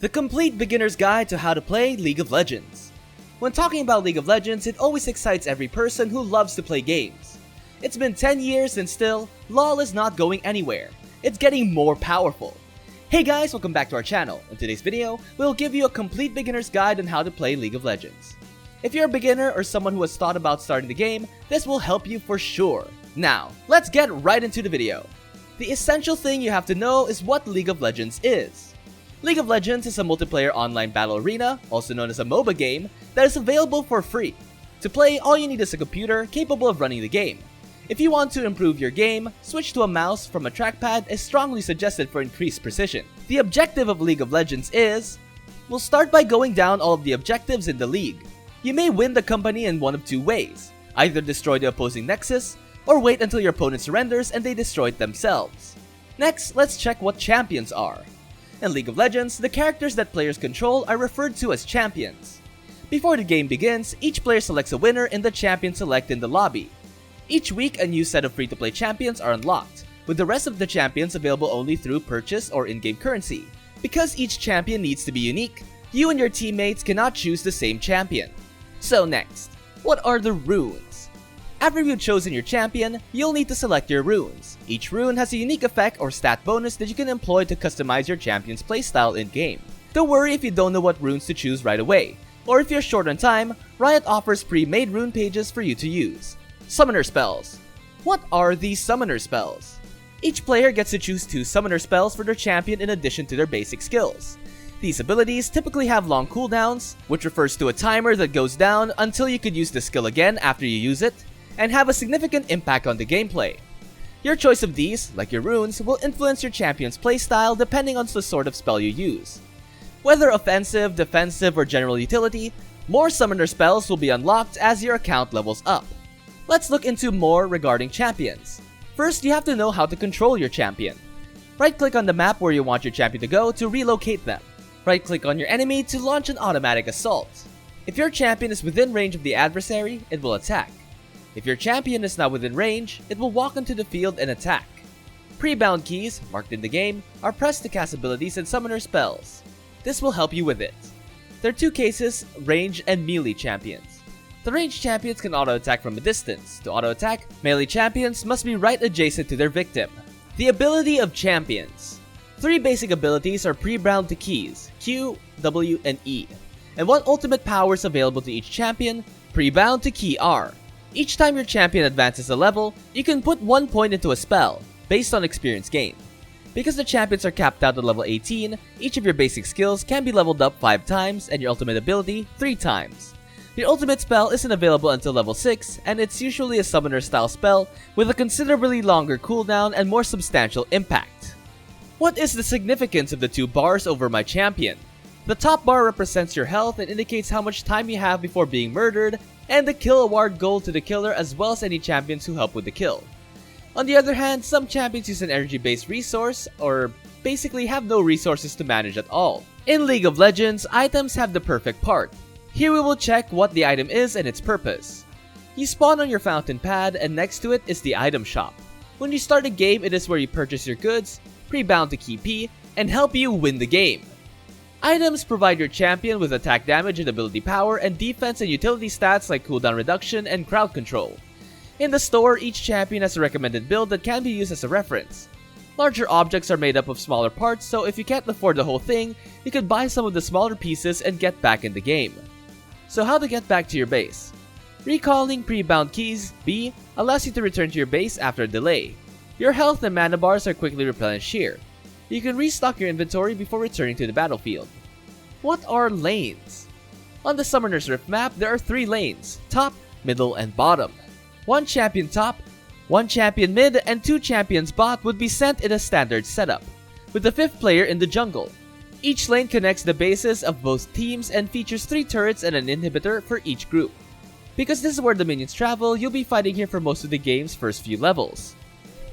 the complete beginner's guide to how to play League of Legends. When talking about League of Legends, it always excites every person who loves to play games. It's been 10 years and still, LoL is not going anywhere. It's getting more powerful. Hey guys, welcome back to our channel. In today's video, we'll give you a complete beginner's guide on how to play League of Legends. If you're a beginner or someone who has thought about starting the game, this will help you for sure. Now, let's get right into the video. The essential thing you have to know is what League of Legends is. League of Legends is a multiplayer online battle arena, also known as a MOBA game, that is available for free. To play, all you need is a computer capable of running the game. If you want to improve your game, switch to a mouse from a trackpad is strongly suggested for increased precision. The objective of League of Legends is... We'll start by going down all of the objectives in the league. You may win the company in one of two ways. Either destroy the opposing nexus, or wait until your opponent surrenders and they destroy it themselves. Next, let's check what champions are. In League of Legends, the characters that players control are referred to as champions. Before the game begins, each player selects a winner in the champion select in the lobby. Each week, a new set of free-to-play champions are unlocked, with the rest of the champions available only through purchase or in-game currency. Because each champion needs to be unique, you and your teammates cannot choose the same champion. So next, what are the runes? After you've chosen your champion, you'll need to select your runes. Each rune has a unique effect or stat bonus that you can employ to customize your champion's playstyle in-game. Don't worry if you don't know what runes to choose right away, or if you're short on time, Riot offers pre-made rune pages for you to use. Summoner spells. What are these summoner spells? Each player gets to choose 2 summoner spells for their champion in addition to their basic skills. These abilities typically have long cooldowns, which refers to a timer that goes down until you could use the skill again after you use it, and have a significant impact on the gameplay. Your choice of these, like your runes, will influence your champion's playstyle depending on the sort of spell you use. Whether offensive, defensive, or general utility, more summoner spells will be unlocked as your account levels up. Let's look into more regarding champions. First, you have to know how to control your champion. Right-click on the map where you want your champion to go to relocate them. Right-click on your enemy to launch an automatic assault. If your champion is within range of the adversary, it will attack. If your champion is not within range, it will walk onto the field and attack. Pre-bound keys, marked in the game, are pressed to cast abilities and summoner spells. This will help you with it. There are 2 cases, range and melee champions. The ranged champions can auto-attack from a distance. To auto-attack, melee champions must be right adjacent to their victim. The ability of champions. 3 basic abilities are pre-bound to keys, Q, W, and E. And 1 ultimate power is available to each champion, pre-bound to key R. Each time your champion advances a level, you can put 1 point into a spell, based on experience gained. Because the champions are capped out at level 18, each of your basic skills can be leveled up 5 times and your ultimate ability 3 times. Your ultimate spell isn't available until level 6, and it's usually a summoner style spell with a considerably longer cooldown and more substantial impact. What is the significance of the 2 bars over my champion? The top bar represents your health and indicates how much time you have before being murdered, and the kill award gold to the killer as well as any champions who help with the kill. On the other hand, some champions use an energy-based resource, or basically have no resources to manage at all. In League of Legends, items have the perfect part. Here we will check what the item is and its purpose. You spawn on your fountain pad and next to it is the item shop. When you start a game, it is where you purchase your goods, pre-bound to key P, and help you win the game. Items provide your champion with attack damage and ability power and defense and utility stats like cooldown reduction and crowd control. In the store, each champion has a recommended build that can be used as a reference. Larger objects are made up of smaller parts, so if you can't afford the whole thing, you could buy some of the smaller pieces and get back in the game. So how to get back to your base? Recalling pre-bound keys, B, allows you to return to your base after a delay. Your health and mana bars are quickly replenished here. You can restock your inventory before returning to the battlefield. What are lanes? On the Summoner's Rift map, there are 3 lanes, top, middle, and bottom. 1 champion top, 1 champion mid, and 2 champions bot would be sent in a standard setup, with the 5th player in the jungle. Each lane connects the bases of both teams and features 3 turrets and an inhibitor for each group. Because this is where the minions travel, you'll be fighting here for most of the game's first few levels.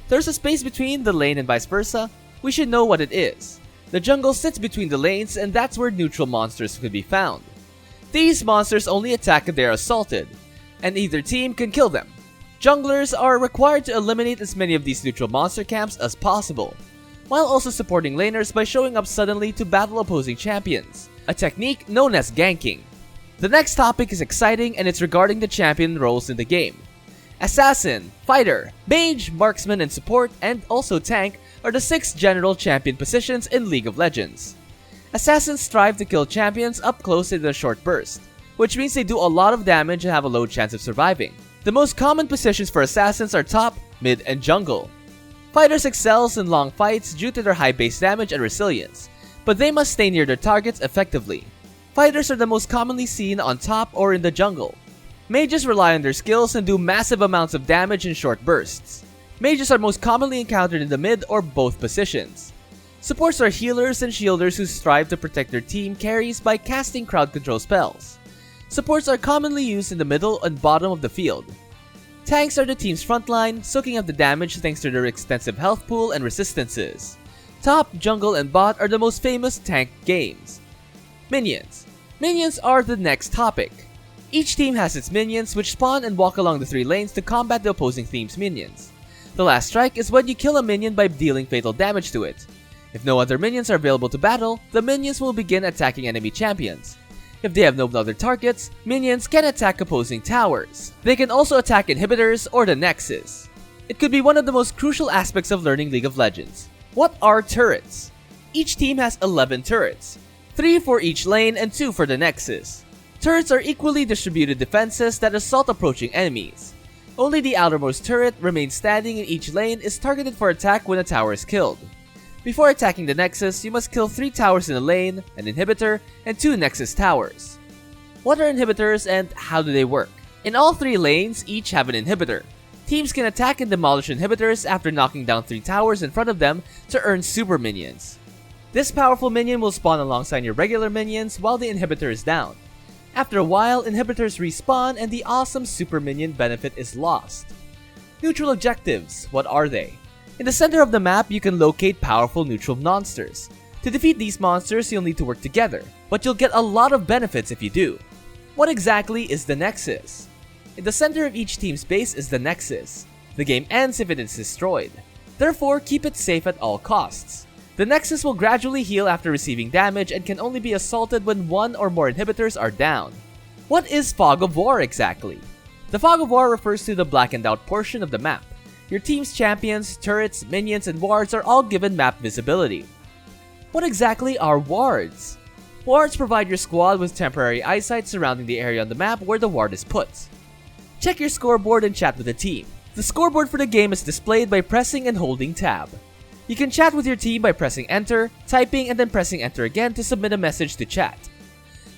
There's a space between the lane and vice versa. We should know what it is. The jungle sits between the lanes and that's where neutral monsters could be found. These monsters only attack if they are assaulted, and either team can kill them. Junglers are required to eliminate as many of these neutral monster camps as possible. while also supporting laners by showing up suddenly to battle opposing champions, a technique known as ganking. The next topic is exciting and it's regarding the champion roles in the game. Assassin, Fighter, Mage, Marksman, and Support, and also Tank are the 6 general champion positions in League of Legends. Assassins strive to kill champions up close in a short burst, which means they do a lot of damage and have a low chance of surviving. The most common positions for assassins are top, mid, and jungle. Fighters excels in long fights due to their high base damage and resilience, but they must stay near their targets effectively. Fighters are the most commonly seen on top or in the jungle. Mages rely on their skills and do massive amounts of damage in short bursts. Mages are most commonly encountered in the mid or both positions. Supports are healers and shielders who strive to protect their team carries by casting crowd control spells. Supports are commonly used in the middle and bottom of the field. Tanks are the team's frontline, soaking up the damage thanks to their extensive health pool and resistances. Top, jungle, and bot are the most famous tank games. Minions. Minions are the next topic. Each team has its minions which spawn and walk along the 3 lanes to combat the opposing team's minions. The last strike is when you kill a minion by dealing fatal damage to it. If no other minions are available to battle, the minions will begin attacking enemy champions. If they have no other targets, minions can attack opposing towers. They can also attack inhibitors or the Nexus. It could be one of the most crucial aspects of learning League of Legends. What are turrets? Each team has 11 turrets, 3 for each lane and 2 for the Nexus. Turrets are equally distributed defenses that assault approaching enemies. Only the outermost turret remains standing in each lane is targeted for attack when a tower is killed. Before attacking the Nexus, you must kill 3 towers in a lane, an inhibitor, and 2 Nexus towers. What are inhibitors and how do they work? In all 3 lanes, each have an inhibitor. Teams can attack and demolish inhibitors after knocking down 3 towers in front of them to earn super minions. This powerful minion will spawn alongside your regular minions while the inhibitor is down. After a while, inhibitors respawn and the awesome super minion benefit is lost. Neutral objectives, what are they? In the center of the map, you can locate powerful neutral monsters. To defeat these monsters, you'll need to work together, but you'll get a lot of benefits if you do. What exactly is the Nexus? In the center of each team's base is the Nexus. The game ends if it is destroyed. Therefore, keep it safe at all costs. The Nexus will gradually heal after receiving damage and can only be assaulted when 1 or more inhibitors are down. What is Fog of War exactly? The Fog of War refers to the blackened out portion of the map. Your team's champions, turrets, minions, and wards are all given map visibility. What exactly are wards? Wards provide your squad with temporary eyesight surrounding the area on the map where the ward is put. Check your scoreboard and chat with the team. The scoreboard for the game is displayed by pressing and holding tab. You can chat with your team by pressing enter, typing, and then pressing enter again to submit a message to chat.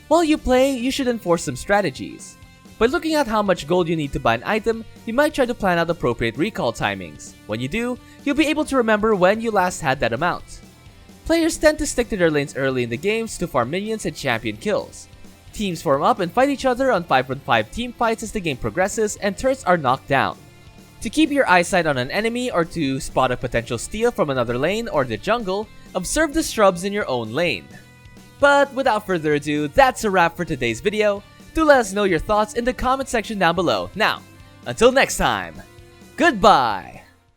While you play, you should enforce some strategies. By looking at how much gold you need to buy an item, you might try to plan out appropriate recall timings. When you do, you'll be able to remember when you last had that amount. Players tend to stick to their lanes early in the games to farm minions and champion kills. Teams form up and fight each other on 5v5 team fights as the game progresses and turrets are knocked down. To keep your eyesight on an enemy or to spot a potential steal from another lane or the jungle, observe the shrubs in your own lane. But without further ado, that's a wrap for today's video. Do let us know your thoughts in the comment section down below. Now, until next time, goodbye!